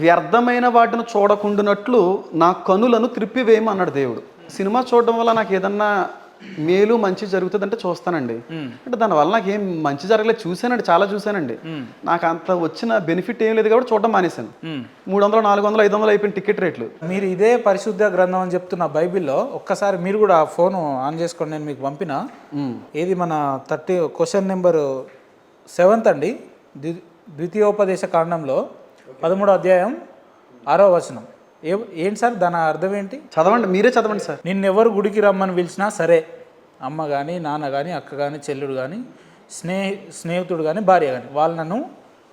వ్యర్థమైన వాటిని చూడకుండానట్లు నా కనులను త్రిప్పివేయమన్నాడు దేవుడు. సినిమా చూడడం వల్ల నాకు ఏదన్నా మేలు మంచి జరుగుతుందంటే చూస్తానండి. అంటే దానివల్ల నాకు ఏం మంచి జరగలేదు, చూశానండి, చాలా చూశానండి. నాకు అంత వచ్చిన బెనిఫిట్ ఏం లేదు కాబట్టి చూడడం మానేశాను. 300, 400, 500 అయిపోయిన టికెట్ రేట్లు. మీరు ఇదే పరిశుద్ధ గ్రంథం అని చెప్తున్న బైబిల్లో ఒక్కసారి మీరు కూడా ఫోన్ ఆన్ చేసుకోండి, నేను మీకు పంపిన. ఏది మన 30 క్వశ్చన్ నెంబర్ 7 అండి, ద్వితీయోపదేశ కాండంలో 13వ అధ్యాయం 6వ వచనం. ఏంటి సార్ దాని అర్థం ఏంటి? చదవండి, మీరే చదవండి సార్. నిన్నెవరు గుడికి రమ్మని పిలిచినా సరే, అమ్మ కానీ, నాన్న కానీ, అక్క కానీ, చెల్లుడు కానీ, స్నేహితుడు కానీ, భార్య కానీ, వాళ్ళను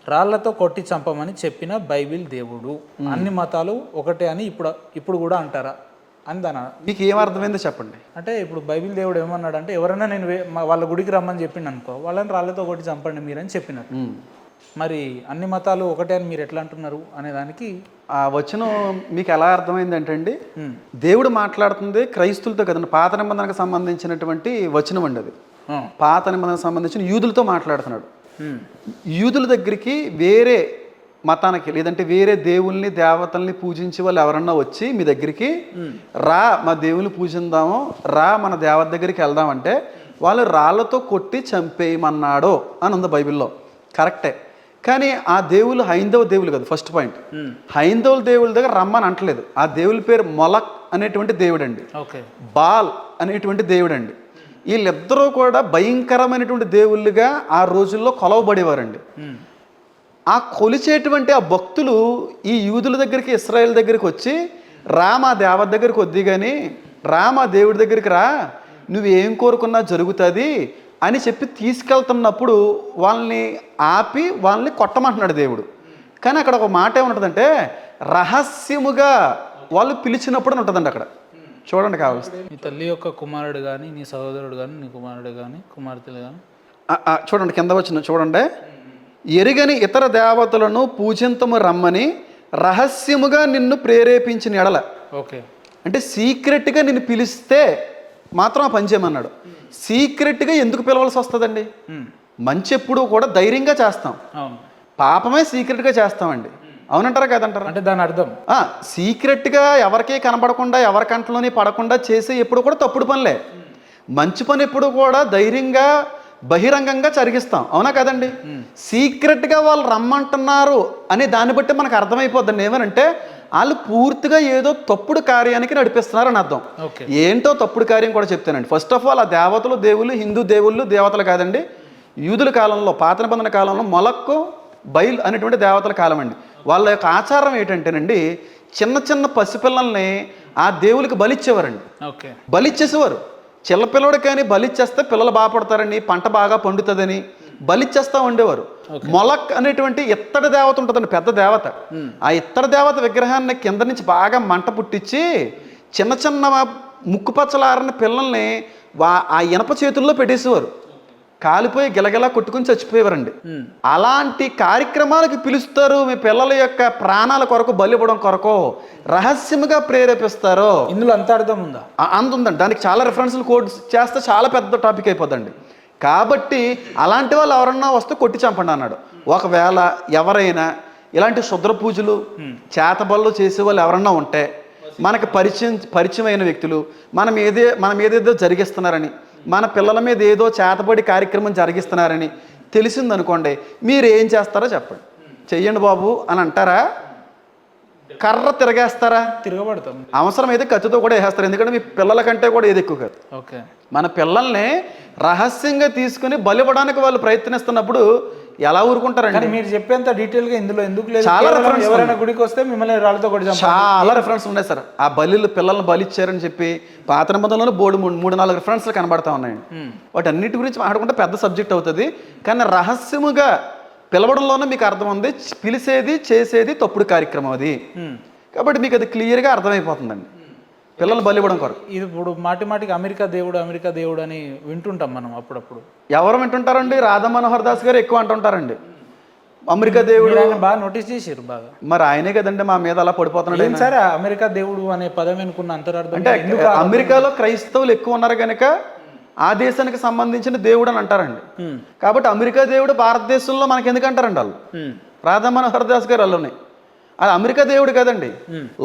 రాళ్లతో కొట్టి చంపమని చెప్పిన బైబిల్ దేవుడు. అన్ని మతాలు ఒకటే అని ఇప్పుడు కూడా అంటారా అని దాని మీకు ఏం అర్థమైందో చెప్పండి. అంటే ఇప్పుడు బైబిల్ దేవుడు ఏమన్నాడంటే, ఎవరైనా నేను వాళ్ళ గుడికి రమ్మని చెప్పిండు అనుకో, వాళ్ళని రాళ్లతో కొట్టి చంపండి మీరని చెప్పినట్టు. మరి అన్ని మతాలు ఒకటే అని మీరు ఎట్లా అంటున్నారు అనే దానికి ఆ వచనం మీకు ఎలా అర్థమైంది అంటే అండి, దేవుడు మాట్లాడుతుంది క్రైస్తులతో కదండి. పాత నిబంధనకు సంబంధించినటువంటి వచనం అండి అది. పాత నిబంధనకు సంబంధించిన యూదులతో మాట్లాడుతున్నాడు. యూదుల దగ్గరికి వేరే మతానికి లేదంటే వేరే దేవుల్ని దేవతల్ని పూజించే వాళ్ళు ఎవరన్నా వచ్చి మీ దగ్గరికి రా మా దేవుల్ని పూజిందాము, రా మన దేవత దగ్గరికి వెళ్దామంటే వాళ్ళు రాళ్ళతో కొట్టి చంపేయమన్నాడో అని ఉంది బైబిల్లో. కరెక్టే, కానీ ఆ దేవులు హైందవ దేవులు కదా. ఫస్ట్ పాయింట్, హైందవ దేవుల దగ్గర రమ్మని అంటలేదు. ఆ దేవుల పేరు మొలక్ అనేటువంటి దేవుడు అండి, బాల్ అనేటువంటి దేవుడు అండి. వీళ్ళిద్దరూ కూడా భయంకరమైనటువంటి దేవుళ్ళుగా ఆ రోజుల్లో కొలవబడేవారండి. ఆ కొలిచేటువంటి ఆ భక్తులు ఈ యూదుల దగ్గరికి, ఇశ్రాయేల్ దగ్గరికి వచ్చి రా మా దేవత దగ్గరికి వద్ది కానీ రా మా దేవుడి దగ్గరికి రా, నువ్వేం కోరుకున్నా జరుగుతుంది అని చెప్పి తీసుకెళ్తున్నప్పుడు వాళ్ళని ఆపి వాళ్ళని కొట్టమంటున్నాడు దేవుడు. కానీ అక్కడ ఒక మాట ఏముంటుందంటే రహస్యముగా వాళ్ళు పిలిచినప్పుడు ఉంటుందండి. అక్కడ చూడండి కావాల్సి, నీ తల్లి యొక్క కుమారుడు కానీ, నీ సహోదరుడు కానీ, నీ కుమారుడు కానీ, కుమార్తెలు కానీ, చూడండి కింద వచ్చిన చూడండి, ఎరుగని ఇతర దేవతలను పూజింతము రమ్మని రహస్యముగా నిన్ను ప్రేరేపించిన ఎడల. ఓకే, అంటే సీక్రెట్గా నిన్ను పిలిస్తే మాత్రం ఆ పని చేయమన్నాడు. సీక్రెట్గా ఎందుకు పిలవాల్సి వస్తుందండి? మంచి ఎప్పుడు కూడా ధైర్యంగా చేస్తాం, పాపమే సీక్రెట్గా చేస్తామండి. అవునంటారా కదంటారా? అంటే దాని అర్థం సీక్రెట్గా ఎవరికీ కనబడకుండా ఎవరి కంట్లోని పడకుండా చేసే ఎప్పుడు కూడా తప్పుడు పనిలే. మంచి పని ఎప్పుడు కూడా ధైర్యంగా బహిరంగంగా జరిగిస్తాం, అవునా కదండి? సీక్రెట్గా వాళ్ళు రమ్మంటున్నారు అనే దాన్ని బట్టి మనకు అర్థమైపోద్దండి ఏమనంటే వాళ్ళు పూర్తిగా ఏదో తప్పుడు కార్యానికి నడిపిస్తున్నారని అర్థం. ఏంటో తప్పుడు కార్యం కూడా చెప్తానండి. ఫస్ట్ ఆఫ్ ఆల్ ఆ దేవతలు దేవుళ్ళు హిందూ దేవుళ్ళు దేవతలు కాదండి. యూదుల కాలంలో, పాత నిబంధన కాలంలో మొలక్కు బైల్ అనేటువంటి దేవతల కాలం అండి. వాళ్ళ యొక్క ఆచారం ఏంటంటేనండి, చిన్న చిన్న పసిపిల్లల్ని ఆ దేవులకి బలిచ్చేవారండి. బలిచ్చేసేవారు. చిల్లపిల్లడు కానీ బలిచ్చేస్తే పిల్లలు బాగుపడతారని, పంట బాగా పండుతుందని బలిచ్చేస్తూ ఉండేవారు. మొలక్ అనేటువంటి ఇత్తడి దేవత ఉంటుందండి, పెద్ద దేవత. ఆ ఇత్తడి దేవత విగ్రహాన్ని కింద నుంచి బాగా మంట పుట్టించి చిన్న చిన్న ముక్కుపచ్చలారని పిల్లల్ని ఆ ఇనప చేతుల్లో పెట్టేసేవారు. కాలిపోయి గిలగిలా కొట్టుకుని చచ్చిపోయేవారండి. అలాంటి కార్యక్రమాలకి పిలుస్తారు. మీ పిల్లల యొక్క ప్రాణాల కొరకు బలి ఇవ్వడం కొరకు రహస్యంగా ప్రేరేపిస్తారు. ఇందులో అంత అర్థం ఉందా? అంత ఉందండి. దానికి చాలా రిఫరెన్స్లు కోడ్ చేస్తే చాలా పెద్ద టాపిక్ అయిపోద్దండి. కాబట్టి అలాంటి వాళ్ళు ఎవరన్నా వస్తే కొట్టి చంపండి అన్నాడు. ఒకవేళ ఎవరైనా ఇలాంటి శుద్ర పూజలు చేతబళ్ళు చేసే వాళ్ళు ఎవరన్నా ఉంటే, మనకి పరిచయమైన వ్యక్తులు మనం ఏదేదో జరిగిస్తున్నారని, మన పిల్లల మీద ఏదో చేతబడి కార్యక్రమం జరిగిస్తున్నారని తెలిసిందనుకోండి, మీరు ఏం చేస్తారో చెప్పండి. చెయ్యండి బాబు అని అంటారా? కర్ర తిరగేస్తారా? తిరగబడతాం. అవసరమైతే కత్తితో కూడా వేసేస్తారు. ఎందుకంటే మీ పిల్లల కంటే కూడా ఏది ఎక్కువ కాదు. మన పిల్లల్ని రహస్యంగా తీసుకుని బలివ్వడానికి వాళ్ళు ప్రయత్నిస్తున్నప్పుడు ఎలా ఊరుకుంటారండి? మీరు చెప్పేంత డీటెయిల్గా ఇందులో ఎందుకు లేదు? చాలా రిఫరెన్స్, ఎవరైనా గుడికి వస్తే మిమ్మల్ని రాళ్ళతో కొట్టి చాలా రిఫరెన్స్ ఉన్నాయి సార్. ఆ పిల్లల్ని బలిచ్చారని చెప్పి పాత నిబంధనలో 3-4 రిఫరెన్స్లు కనబడతా ఉన్నాయండి. వాటి అన్నిటి గురించి మాట్లాడుకుంటే పెద్ద సబ్జెక్ట్ అవుతుంది. కానీ రహస్యముగా పిలవడంలోనే మీకు అర్థం ఉంది, పిలిచేది చేసేది తప్పుడు కార్యక్రమం అది. కాబట్టి మీకు అది క్లియర్గా అర్థమైపోతుందండి పిల్లలు బలి ఇవ్వడం కొరకు. ఇది ఇప్పుడు మాటిమాటికి అమెరికా దేవుడు అని వింటుంటాం మనం అప్పుడప్పుడు. ఎవరు వింటుంటారండి? రాధా మనోహర్ దాస్ గారు ఎక్కువ అంటుంటారండి అమెరికా దేవుడు. బాగా నోటీస్ చేశారు బాగా. మరి ఆయనే కదండి మా మీద అలా పడిపోతున్నాడు. సరే, అమెరికా దేవుడు అనే పదం వెనుకున్న అంతరార్థం అంటే అమెరికాలో క్రైస్తవులు ఎక్కువ ఉన్నారు కనుక ఆ దేశానికి సంబంధించిన దేవుడు అని అంటారండి. కాబట్టి అమెరికా దేవుడు భారతదేశంలో మనకి ఎందుకు అంటారండి వాళ్ళు? రాధా మనోహర్ దాస్ గారు వాళ్ళని అది అమెరికా దేవుడు కదండి,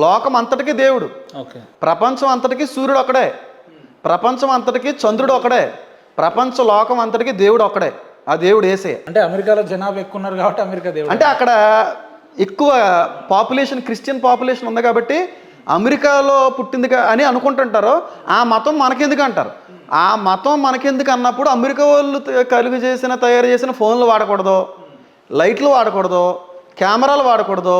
లోకం అంతటికీ దేవుడు. ఓకే. ప్రపంచం అంతటికీ సూర్యుడు ఒకడే, ప్రపంచం అంతటికీ చంద్రుడు ఒకడే, ప్రపంచ లోకం అంతటికీ దేవుడు ఒకడే. ఆ దేవుడు యేసయ్య. అంటే అమెరికాలో జనాభా ఎక్కువ ఉన్నారు కాబట్టి అమెరికా దేవుడు. అంటే అక్కడ ఎక్కువ పాపులేషన్, క్రిస్టియన్ పాపులేషన్ ఉంది కాబట్టి అమెరికాలో పుట్టింది అని అనుకుంటుంటారు. ఆ మతం మనకెందుకు అంటారు. ఆ మతం మనకెందుకు అన్నప్పుడు అమెరికా వాళ్ళు కలుగు చేసిన, తయారు చేసిన ఫోన్లు వాడకూడదు, లైట్లు వాడకూడదు, కెమెరాలు వాడకూడదు,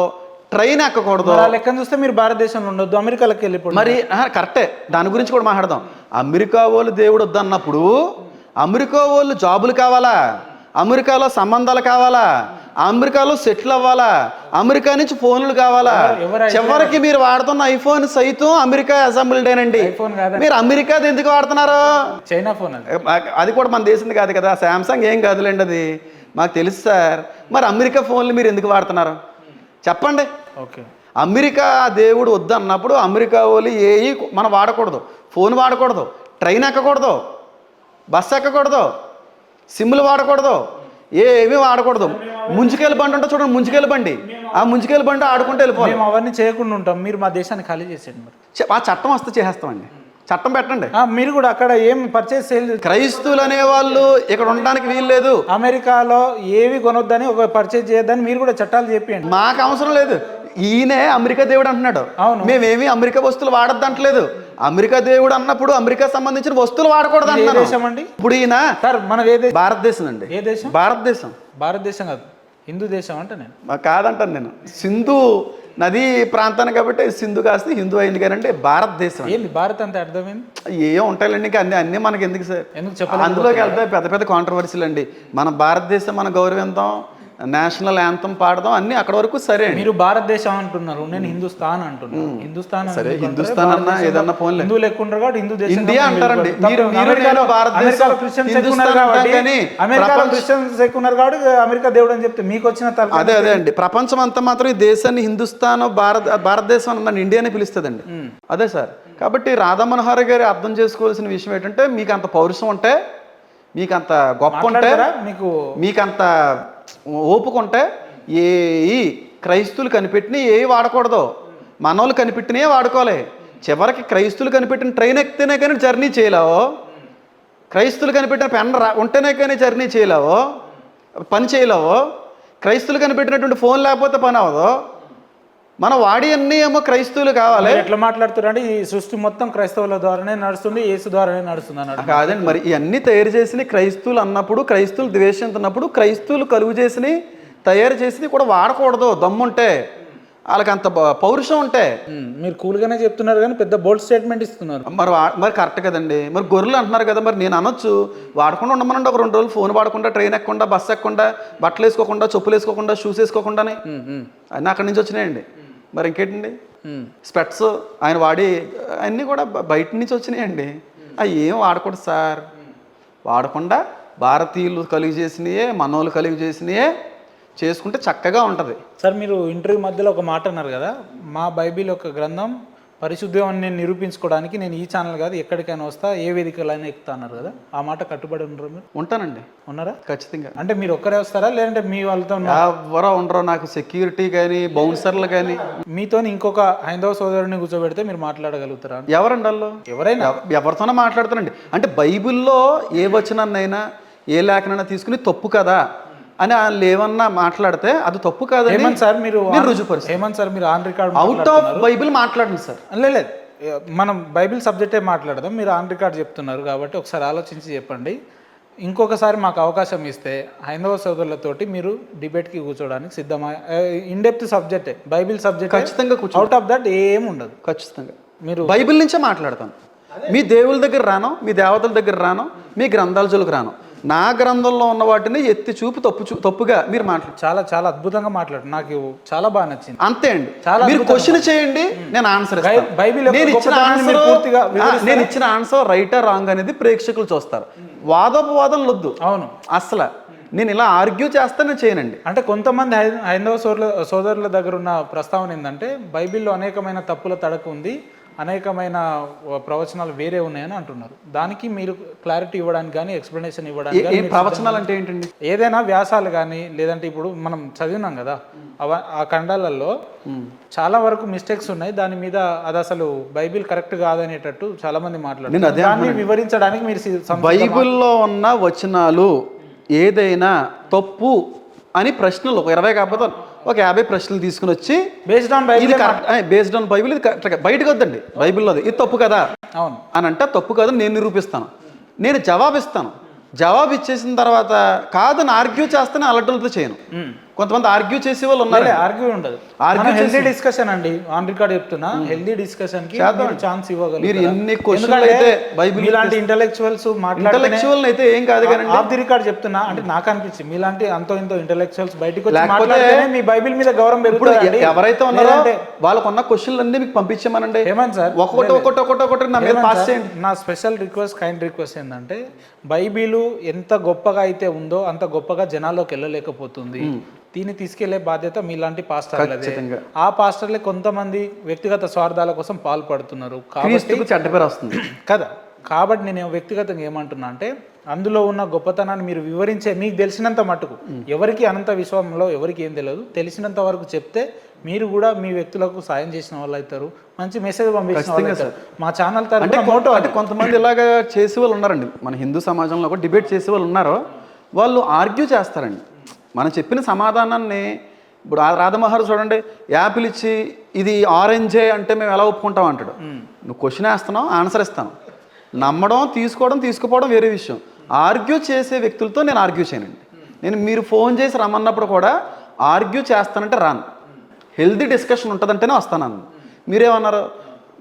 ట్రైన్ ఎక్కకూడదు. లెక్కను చూస్తే మీరు భారతదేశంలో ఉండొద్దు, అమెరికాలోకి వెళ్ళిపోండి. మరి కరెక్టే, దాని గురించి కూడా మాట్లాడదాం. అమెరికా వాళ్ళు దేవుడు వద్దన్నప్పుడు అమెరికా వాళ్ళు జాబులు కావాలా, అమెరికాలో సంబంధాలు కావాలా, అమెరికాలో సెటిల్ అవ్వాలా, అమెరికా నుంచి ఫోన్లు కావాలా. చివరికి మీరు వాడుతున్న ఐఫోన్ సైతం అమెరికా అసెంబ్లీడేనండి. మీరు అమెరికాది ఎందుకు వాడుతున్నారు? చైనా ఫోన్ అది కూడా మన దేశంది కాదు కదా, శాంసంగ్ ఏం కాదులేండి, అది మాకు తెలుసు సార్. మరి అమెరికా ఫోన్లు మీరు ఎందుకు వాడుతున్నారు చెప్పండి. ఓకే. అమెరికా దేవుడు వద్దు అన్నప్పుడు అమెరికా వాళ్ళు ఏవి మనం వాడకూడదు, ఫోన్ వాడకూడదు, ట్రైన్ ఎక్కకూడదు, బస్సు ఎక్కకూడదు, సిమ్లు వాడకూడదు, ఏమీ వాడకూడదు. ముంచుకెళ్ళి బండి ఉంటే చూడండి, ముంచుకెళ్ళి బండి, ఆ ముంచుకెళ్ళి బండి ఆడుకుంటూ వెళ్ళిపోవాలి. మేము అవన్నీ చేయకుండా ఉంటాం, మీరు మా దేశాన్ని ఖాళీ చేసేయండి. మరి ఆ చట్టం వస్తే చేసేస్తామండి, చట్టం పెట్టండి. మీరు కూడా అక్కడ ఏం పర్చేస్ చేయలేదు. క్రైస్తువులు అనే వాళ్ళు ఇక్కడ ఉండడానికి వీలు లేదు. అమెరికాలో ఏవి కొనొద్దని, ఒక పర్చేజ్ చేయొద్దని మీరు కూడా చట్టాలు చెప్పండి. మాకు అవసరం లేదు. ఈయనే అమెరికా దేవుడు అంటున్నాడు. అవును. మేమేమి అమెరికా వస్తువులు వాడద్దు అంటలేదు. అమెరికా దేవుడు అన్నప్పుడు అమెరికా సంబంధించిన వస్తువులు వాడకూడదు అంటున్నాను. ఇప్పుడు ఈయన సార్ మన భారతదేశం అండి. ఏ దేశం? భారతదేశం. భారతదేశం కాదు, హిందూ దేశం అంటే నేను కాదంటాను. నేను సింధు నదీ ప్రాంతాన్ని కాబట్టి సింధు కాస్త హిందూ అయింది కానీ భారతదేశం. ఏంది భారత్ అంటే అర్థమైంది? ఏం ఉంటాయండి ఇంకా అన్నీ మనకి ఎందుకు సార్, ఎందుకు చెప్పాలి? అందులోకి వెళ్తే పెద్ద పెద్ద కాంట్రవర్సీలు అండి. మన భారతదేశం మన గౌరవిద్దాం, నేషనల్ యాంథమ్ పాడదాం, అన్ని అక్కడ వరకు సరే. మీరు భారతదేశం అంటున్నారు, నేను హిందుస్థాన్ అంటున్నాను. హిందుస్థాన్ సరే, హిందుస్థాన్ అన్నా ఏదన్నా ఫోన్ హిందూ లేకుండా కాబట్టి హిందూ దేశం ఇండియా అంటారండి. అమెరికాలో క్రిస్టియన్స్ ఎక్కువ ఉన్నారు కాబట్టి అమెరికా దేవుడు అని చెప్తే మీకు వచ్చిన అదే అండి. ప్రపంచం అంతా మాత్రం ఈ దేశాన్ని హిందుస్థాన్, భారతదేశం అన్న ఇండియాని పిలుస్తుందండి. అదే సార్. కాబట్టి రాధా మనోహర్ గారి అర్థం చేసుకోవాల్సిన విషయం ఏంటంటే, మీకు అంత పౌరుషం ఉంటే, మీకు అంత గొప్ప ఉంటే, మీకు అంత ఓపుకుంటే ఏ క్రైస్తువులు కనిపెట్టిన ఏ వాడకూడదు, మనోళ్ళు కనిపెట్టినవి వాడుకోవాలి. చివరికి క్రైస్తువులు కనిపెట్టిన ట్రైన్ ఎక్కితేనే కానీ జర్నీ చేయలేవో, క్రైస్తువులు కనిపెట్టిన పెన్ ఉంటేనే కానీ జర్నీ చేయలేవో, పని చేయలేవో, క్రైస్తువులు కనిపెట్టినటువంటి ఫోన్ లేకపోతే పని అవ్వదు. మనం వాడి అన్నీ ఏమో క్రైస్తవులు కావాలి. ఎట్లా మాట్లాడుతున్నారు అంటే ఈ సృష్టి మొత్తం క్రైస్తవుల ద్వారానే నడుస్తుంది, యేసు ద్వారానే నడుస్తుంది అన్నాడు. కాదండి, మరి ఇవన్నీ తయారు చేసిన క్రైస్తవులు అన్నప్పుడు, క్రైస్తవులు ద్వేషిస్తున్నప్పుడు, క్రైస్తవులు కలుగు చేసి తయారు చేసి కూడా వాడకూడదు. దమ్ముంటే, వాళ్ళకి అంత పౌరుషం ఉంటే. మీరు కూల్గానే చెప్తున్నారు కానీ పెద్ద బోల్డ్ స్టేట్మెంట్ ఇస్తున్నారు. మరి కరెక్ట్ కదండి. మరి గొర్రెలు అంటున్నారు కదా, మరి నేను అనొచ్చు వాడకుండా ఉండమనండి. ఒక 2 రోజులు ఫోన్ వాడకుండా, ట్రైన్ ఎక్కకుండా, బస్సు ఎక్కకుండా, బట్టలు వేసుకోకుండా, చెప్పులు వేసుకోకుండా, షూస్ వేసుకోకుండానే అన్నీ అక్కడి నుంచి వచ్చినాయండి. మరి ఇంకేంటండి, స్పెట్స్ ఆయన వాడి అన్నీ కూడా బయట నుంచి వచ్చినాయండి. అవి ఏం వాడకూడదు సార్. వాడకుండా భారతీయులు కలుగు చేసినయే, మనోళ్ళు కలుగు చేసినయే చేసుకుంటే చక్కగా ఉంటుంది. సార్ మీరు ఇంటర్వ్యూ మధ్యలో ఒక మాట అన్నారు కదా, మా బైబిల్ ఒక గ్రంథం పరిశుద్ధం నేను నిరూపించుకోవడానికి నేను ఈ ఛానల్ కాదు ఎక్కడికైనా వస్తా, ఏ వేదికలైనా ఎక్కుతా అన్నారు కదా, ఆ మాట కట్టుబడి ఉండరు మీరు? ఉంటానండి. ఉన్నారా? ఖచ్చితంగా. అంటే మీరు ఒక్కరే వస్తారా లేదంటే మీ వాళ్ళతో? ఎవరో ఉండరు, నాకు సెక్యూరిటీ కానీ బౌన్సర్లు కానీ. మీతో ఇంకొక హైందవ సోదరుని కూర్చోబెడితే మీరు మాట్లాడగలుగుతారా? ఎవరండి వాళ్ళు? ఎవరైనా ఎవరితోనో మాట్లాడుతానండి. అంటే బైబిల్లో ఏ వచనాన్నైనా ఏ లేఖనైనా తీసుకుని తప్పు కదా అని వాళ్ళు ఏమన్నా మాట్లాడితే అది తప్పు కాదు. హేమంత్ సార్ మీరు రుజుపరుస్తారు. హేమంత్ సార్ మీరు on record out of Bible మాట్లాడండి సార్. లేదు, మనం బైబిల్ సబ్జెక్టే మాట్లాడదాం. మీరు ఆన్ రికార్డ్ చెప్తున్నారు కాబట్టి ఒకసారి ఆలోచించి చెప్పండి. ఇంకొకసారి మాకు అవకాశం ఇస్తే హైందవ సోదరులతోటి మీరు డిబేట్కి కూర్చోడానికి సిద్ధమా? ఇన్డెప్త్ సబ్జెక్టే, బైబిల్ సబ్జెక్ట్ ఖచ్చితంగా. అవుట్ ఆఫ్ దట్ ఏం ఉండదు. ఖచ్చితంగా మీరు బైబిల్ నుంచే మాట్లాడతాను. మీ దేవుళ్ళ దగ్గర రాను, మీ దేవతల దగ్గర రాను, మీ గ్రంథాల జోలికి రాను. నా గ్రంథంలో ఉన్న వాటిని ఎత్తి చూపు తప్పుగా మీరు మాట్లాడు. చాలా చాలా అద్భుతంగా మాట్లాడు, నాకు చాలా బాగా నచ్చింది. అంతే అండి. మీరు క్వశ్చన్ చేయండి, నేను ఆన్సర్ బైబిల్ నేను ఇచ్చిన ఆన్సర్ రైటా రాంగ్ అనేది ప్రేక్షకులు చూస్తారు. వాదోపవాదనలు వద్దు. అవును, అసలు నేను ఇలా ఆర్గ్యూ చేస్తానే చేయనండి. అంటే కొంతమంది హైందవ సోదరుల దగ్గర ఉన్న ప్రస్తావన ఏంటంటే బైబిల్లో అనేకమైన తప్పుల తడక ఉంది, అనేకమైన ప్రవచనాలు వేరే ఉన్నాయని అంటున్నారు. దానికి మీరు క్లారిటీ ఇవ్వడానికి కానీ ఎక్స్ప్లెనేషన్ ఇవ్వడానికి ఏ ప్రవచనాలు అంటే ఏంటండి? ఏదైనా వ్యాసాలు కానీ లేదంటే ఇప్పుడు మనం చదివినాం కదా ఆ ఖండాలలో చాలా వరకు మిస్టేక్స్ ఉన్నాయి. దాని మీద అది అసలు బైబిల్ కరెక్ట్ కాదనేటట్టు చాలా మంది మాట్లాడుతున్నారు. దాన్ని వివరించడానికి మీరు బైబిల్లో ఉన్న వచనాలు ఏదైనా తప్పు అని ప్రశ్నలు 20 కాకపోతే ఒక 50 ప్రశ్నలు తీసుకుని వచ్చి బేస్డ్ ఆన్ బైబిల్ ఇది కరెక్ట్ బయటకు వద్దండి బైబిల్లో ఇది తప్పు కదా అవును అని అంటే తప్పు కాదని నేను నిరూపిస్తాను. నేను జవాబిస్తాను. జవాబు ఇచ్చేసిన తర్వాత కాదని ఆర్గ్యూ చేస్తేనే అలటలతో చేయను. కొంతమంది ఆర్గ్యూ చేసే వాళ్ళు ఉన్నారు. ఆర్గ్యూ ఉండదు. హెల్దీ డిస్కషన్ అండి, ఆన్ రికార్డ్ చెప్తున్నా. హెల్దీ డిస్కషన్ కి ఛాన్స్ ఇవ్వగలరు. మీరు ఎన్ని క్వశ్చన్లు అయితే బైబిల్ ఇలాంటి ఇంటెలెక్చువల్స్ ఇంటెలెక్చువల్ అయితే ఏం కాదు కానీ ఆఫ్ ది రికార్డ్ చెప్తున్నా. అంటే నాకు అనిపించింది మీలాంటి అంతో ఇంతో ఇంటెలెక్చువల్స్ బయటకు వచ్చి మాట్లాడితేనే మీ బైబిల్ మీద గౌరవం పెరుగుతుంది. ఎవరైతే ఉన్నారో వాళ్ళకున్న క్వశ్చన్లు అన్ని మీకు పంపించామనండి. ఏమని సార్ ఒక్కొక్కటి నా మీద పాస్ చేయండి. నా స్పెషల్ రిక్వెస్ట్ కైండ్ రిక్వెస్ట్ ఏంటంటే బైబిల్ ఎంత గొప్పగా అయితే ఉందో అంత గొప్పగా జనాల్లోకి వెళ్ళలేకపోతుంది. దీన్ని తీసుకెళ్లే బాధ్యత మీలాంటి పాస్టర్లదే. ఆ పాస్టర్లే కొంతమంది వ్యక్తిగత స్వార్థాల కోసం పాల్పడుతున్నారు కాబట్టి చెడ్డ పేరు వస్తుంది కదా. కాబట్టి నేను వ్యక్తిగతంగా ఏమంటున్నా అంటే అందులో ఉన్న గొప్పతనాన్ని మీరు వివరించే మీకు తెలిసినంత మట్టుకు, ఎవరికి అనంత విశ్వంలో ఎవరికి ఏం తెలియదు, తెలిసినంత వరకు చెప్తే మీరు కూడా మీ వ్యక్తులకు సాయం చేసిన వాళ్ళు అవుతారు, మంచి మెసేజ్ పంపించిన వాళ్ళు అవుతారు. మా ఛానల్ తరఫున మోటో అంటే కొంతమంది ఇలాగా చేసే వాళ్ళు ఉన్నారండి. మన హిందూ సమాజంలో కూడా డిబేట్ చేసే వాళ్ళు ఉన్నారు. వాళ్ళు ఆర్గ్యూ చేస్తారండి. మనం చెప్పిన సమాధానాన్ని ఇప్పుడు రాధమహర్ చూడండి, యాపిల్ ఇచ్చి ఇది ఆరెంజే అంటే మేము ఎలా ఒప్పుకుంటాం అంటాడు. నువ్వు క్వశ్చన్ వేస్తున్నావు, ఆన్సర్ ఇస్తాను. నమ్మడం తీసుకుపోవడం వేరే విషయం. ఆర్గ్యూ చేసే వ్యక్తులతో నేను ఆర్గ్యూ చేయనండి. నేను మీరు ఫోన్ చేసి రమ్మన్నప్పుడు కూడా ఆర్గ్యూ చేస్తానంటే రాను. హెల్దీ డిస్కషన్ ఉంటుందంటేనే వస్తాను. మీరేమన్నారు,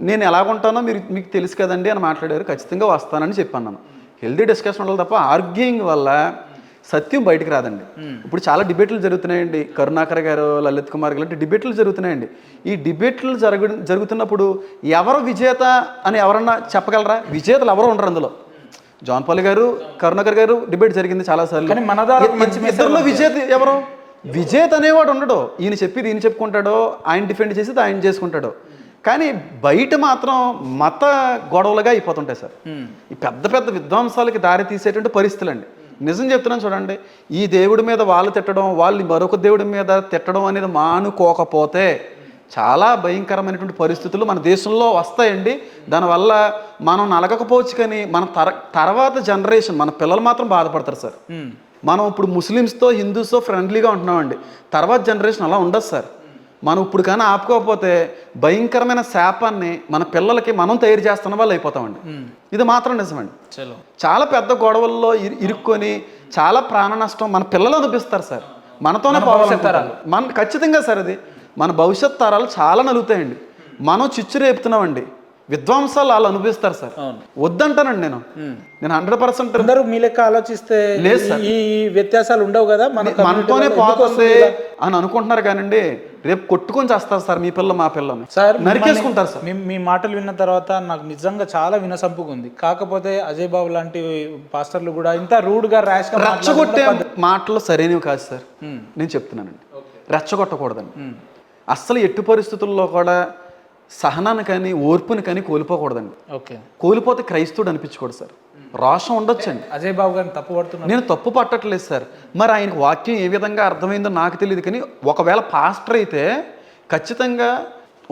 నేను ఎలాగుంటానో మీకు తెలుసు కదండి అని మాట్లాడారు. ఖచ్చితంగా వస్తానని చెప్పాను. హెల్దీ డిస్కషన్ ఉండాలి తప్ప ఆర్గ్యూయింగ్ వల్ల సత్యం బయటకు రాదండి. ఇప్పుడు చాలా డిబేట్లు జరుగుతున్నాయండి. కరుణాకర్ గారు, లలిత్ కుమార్ గారు లాంటి డిబేట్లు జరుగుతున్నాయండి. ఈ డిబేట్లు జరుగుతున్నప్పుడు ఎవరు విజేత అని ఎవరన్నా చెప్పగలరా? విజేతలు ఎవరో ఉండరు అందులో. జాన్ పాల్ గారు, కరుణాకర్ గారు డిబేట్ జరిగింది చాలాసార్లు. ఇద్దరిలో విజేత ఎవరు? విజేత అనేవాడు ఉండడు. ఈయన చెప్పేది ఈయన చెప్పుకుంటాడో, ఆయన డిఫెండ్ చేసేది ఆయన చేసుకుంటాడో. కానీ బయట మాత్రం మత గొడవలుగా అయిపోతుంటాయి సార్. ఈ పెద్ద పెద్ద విధ్వంసాలకి దారి తీసేటువంటి పరిస్థితులు అండి. నిజం చెప్తున్నాను చూడండి, ఈ దేవుడి మీద వాళ్ళు తిట్టడం, వాళ్ళు మరొక దేవుడి మీద తిట్టడం అనేది మానుకోకపోతే చాలా భయంకరమైనటువంటి పరిస్థితులు మన దేశంలో వస్తాయండి. దానివల్ల మనం నలగకపోవచ్చు కానీ మన తర్వాత జనరేషన్, మన పిల్లలు మాత్రం బాధపడతారు సార్. మనం ఇప్పుడు ముస్లిమ్స్తో హిందూస్తో ఫ్రెండ్లీగా ఉంటున్నామండి. తర్వాత జనరేషన్ అలా ఉండదు సార్. మనం ఇప్పుడు కానీ ఆపుకోకపోతే భయంకరమైన శాపాన్ని మన పిల్లలకి మనం తయారు చేస్తున్న వాళ్ళు అయిపోతామండి. ఇది మాత్రం నిజమండి. చాలా పెద్ద గొడవల్లో ఇరుక్కొని చాలా ప్రాణ నష్టం మన పిల్లలు అనిపిస్తారు సార్. మనతోనే మన ఖచ్చితంగా సార్ అది మన భవిష్యత్ తరాలు చాలా నలుగుతాయండి. మనం చిచ్చు రేపుతున్నామండి. విధ్వంసాలు వాళ్ళు అనిపిస్తారు సార్. వద్దంటానండి నేను 100%. అందరూ మీ లెక్క ఆలోచిస్తే లేదు సార్, ఈ వ్యత్యాసాలు ఉండవు కదా. మనతోనే పోతుంది అని అనుకుంటున్నారు కానండి, రేపు కొట్టుకొని చేస్తారు సార్ మీ పిల్ల మా పిల్లని సార్, నరికేసుకుంటారు సార్. మీ మాటలు విన్న తర్వాత నాకు నిజంగా చాలా వినసంపుగా ఉంది. కాకపోతే అజయ్ బాబు లాంటి పాస్టర్లు కూడా ఇంత రూడ్ గా ర్యాష్ గా రెచ్చగొట్టే మాటలు సరైనవి కాదు సార్. నేను చెప్తున్నానండి, రెచ్చగొట్టకూడదండి. అస్సలు ఎట్టి పరిస్థితుల్లో కూడా సహనాన్ని కానీ ఓర్పుని కానీ కోల్పోకూడదండి. కోల్పోతే క్రైస్తవుడు అనిపించకూడదు సార్. రోషం ఉండొచ్చండి. అజయ్ బాబు గారిని తప్పు పడుతున్నా, నేను తప్పు పట్టట్లేదు సార్. మరి ఆయనకు వాక్యం ఏ విధంగా అర్థమైందో నాకు తెలియదు కానీ ఒకవేళ పాస్టర్ అయితే ఖచ్చితంగా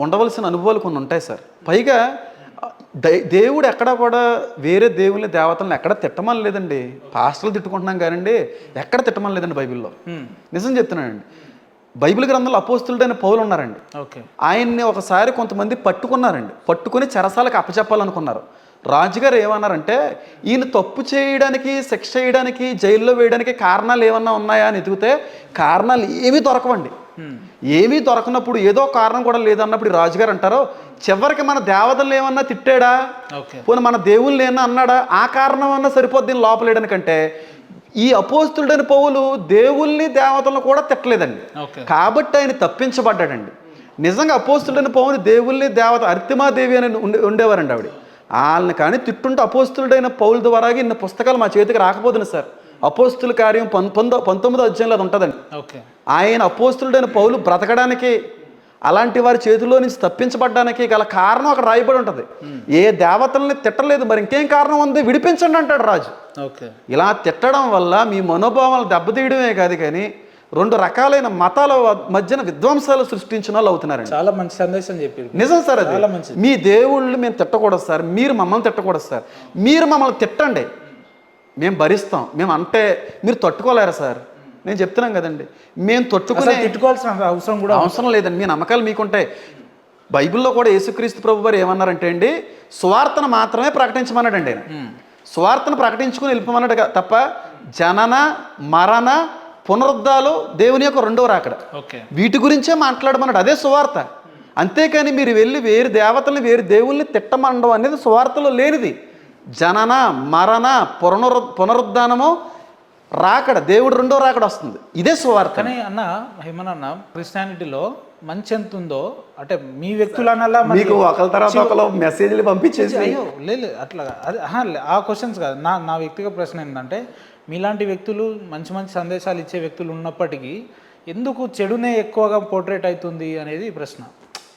ఉండవలసిన అనుభవాలు కొన్ని ఉంటాయి సార్. పైగా దేవుడు ఎక్కడా కూడా వేరే దేవుల్ని దేవతలను ఎక్కడ తిట్టమని లేదండి. పాస్టర్లు తిట్టుకుంటున్నాం కానండి, ఎక్కడ తిట్టమని లేదండి బైబిల్లో. నిజం చెప్తున్నానండి. బైబిల్ గ్రంథంలో అపోస్తులుడైన పౌలు ఉన్నారండి. ఆయన్ని ఒకసారి కొంతమంది పట్టుకుని చెరసాలకు అప్పచెప్పాలనుకున్నారు. రాజుగారు ఏమన్నారంటే, ఈయన తప్పు చేయడానికి, శిక్ష చేయడానికి, జైల్లో వేయడానికి కారణాలు ఏమన్నా ఉన్నాయా అని ఎతికితే కారణాలు ఏమీ దొరకవండి. ఏమీ దొరకనప్పుడు ఏదో కారణం కూడా లేదన్నప్పుడు రాజుగారు అంటారు, చివరికి మన దేవతలు ఏమన్నా తిట్టాడా, పోనీ మన దేవుళ్ళు ఏమన్నా అన్నాడా, ఆ కారణం అన్నా సరిపోద్ది దీన్ని లోపలేయడానికంటే. ఈ అపోస్తులుడైన పౌలు దేవుల్ని దేవతలను కూడా తిట్టలేదండి. కాబట్టి ఆయన తప్పించబడ్డాడండి. నిజంగా అపోస్తులుడైన పౌలు దేవుల్ని దేవత అర్తిమాదేవి అని ఉండేవారండి ఆవిడ. వాళ్ళని కానీ తిట్టుంటే అపోస్తులుడైన పౌలు ద్వారా ఇన్ని పుస్తకాలు మా చేతికి రాకపోతుంది సార్. అపోస్తుల కార్యం 19వ అధ్యాయంలో అది ఉంటుందండి. ఆయన అపోస్తులుడైన పౌలు బ్రతకడానికి అలాంటి వారి చేతిలో నుంచి తప్పించబడ్డానికి గల కారణం అక్కడ రాయబడి ఉంటుంది. ఏ దేవతల్ని తిట్టలేదు, మరి ఇంకేం కారణం ఉంది, విడిపించండి అంటాడు రాజు. ఓకే. ఇలా తిట్టడం వల్ల మీ మనోభావాలు దెబ్బతీయడమే కాదు కానీ 2 రకాలైన మతాల మధ్యన విధ్వంసాలు సృష్టించిన వాళ్ళు అవుతున్నారండి. చాలా మంచి సందేశం చెప్పారు. నిజం సార్, అది చాలా మంచిది. మీ దేవుళ్ళు మేము తిట్టకూడదు సార్, మీరు మమ్మల్ని తిట్టకూడదు సార్, మీరు మమ్మల్ని తిట్టండి, మేము భరిస్తాం, మేము అంటే మీరు తట్టుకోలేరా సార్? నేను చెప్తున్నాం కదండి, మేము తిట్టుకోవాల్సిన అవసరం కూడా అవసరం లేదండి. మీ నమ్మకాలు మీకుంటాయి. బైబిల్లో కూడా యేసుక్రీస్తు ప్రభు వారు ఏమన్నారంటే అండి, సువార్తను మాత్రమే ప్రకటించమన్నాడండి ఆయన. సువార్తను ప్రకటించుకుని వెళ్ళిపోమన్నాడు తప్ప జనన మరణ పునరుద్ధాలు దేవుని యొక్క 2వ రాకడ వీటి గురించే మాట్లాడమన్నాడు. అదే సువార్త. అంతేకాని మీరు వెళ్ళి వేరు దేవతల్ని వేరు దేవుల్ని తిట్టమండడం అనేది సువార్తలో లేనిది. జనన మరణ పునరుద్ధానము రాకడ, దేవుడు 2వ రాకడ వస్తుంది, ఇదే సువార్త. కానీ అన్న ఏమన్నా క్రిస్టియానిటీలో మంచి ఎంత ఉందో అంటే మీ వ్యక్తులనల్లా మీకు ఒకరి తర్వాత ఒకరు మెసేజ్లు పంపించేసి అయ్యో లేదు అట్లా అది ఆ క్వశ్చన్స్ కాదు. నా వ్యక్తిగత ప్రశ్న ఏంటంటే, మీలాంటి వ్యక్తులు మంచి మంచి సందేశాలు ఇచ్చే వ్యక్తులు ఉన్నప్పటికీ ఎందుకు చెడునే ఎక్కువగా పోర్ట్రేట్ అవుతుంది అనేది ప్రశ్న.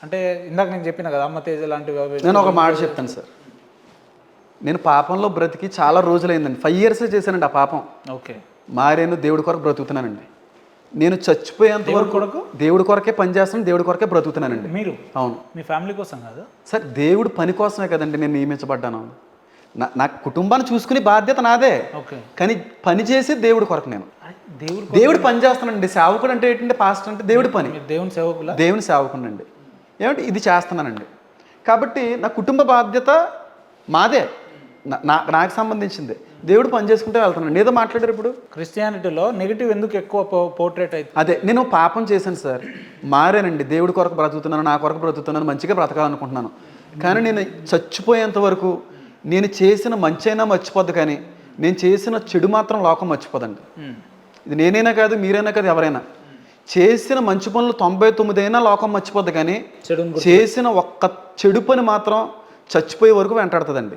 అంటే ఇందాక నేను చెప్పిన కదా అమ్మ తేజ లాంటివి. నేను ఒక మాట చెప్తాను సార్, నేను పాపంలో బ్రతికి చాలా రోజులైందండి, 5 years చేశానండి ఆ పాపం. ఓకే. మారేను దేవుడి కొరకు బ్రతుకుతున్నానండి. నేను చచ్చిపోయేంత వరకు దేవుడి కొరకే పనిచేస్తాను, దేవుడి కొరకే బ్రతుకుతున్నానండి. మీరు? అవును. మీ ఫ్యామిలీ కోసం కాదు సార్, దేవుడు పని కోసమే కదండి నేను నియమించబడ్డాను. నా కుటుంబాన్ని చూసుకునే బాధ్యత నాదే, కానీ పని చేసి దేవుడి కొరకు నేను దేవుడు పని చేస్తానండి. సేవకుడు అంటే ఏంటంటే పాస్టర్ అంటే దేవుడి పని, దేవుని సేవకులు, దేవుని సేవకునండి. ఏమంటే ఇది చేస్తున్నానండి. కాబట్టి నా కుటుంబ బాధ్యత మాదే, నాకు సంబంధించింది. దేవుడు పని చేసుకుంటే వెళ్తున్నాను. ఏదో మాట్లాడారు ఇప్పుడు క్రిస్టియానిటీలో నెగిటివ్ ఎందుకు ఎక్కువ పోర్ట్రేట్ అయితే? అదే, నేను పాపం చేశాను సార్, మారానండి, దేవుడి కొరకు బ్రతుకుతున్నాను, నా కొరకు బ్రతుకుతున్నాను, మంచిగా బ్రతకాలనుకుంటున్నాను. కానీ నేను చచ్చిపోయేంత వరకు నేను చేసిన మంచి అయినా మర్చిపోద్దు, కానీ నేను చేసిన చెడు మాత్రం లోకం మర్చిపోదండి. ఇది నేనైనా కాదు, మీరైనా కాదు, ఎవరైనా చేసిన మంచి పనులు 99 అయినా లోకం మర్చిపోద్దు, కానీ చేసిన ఒక్క చెడు పని మాత్రం చచ్చిపోయే వరకు వెంటాడుతుందండి.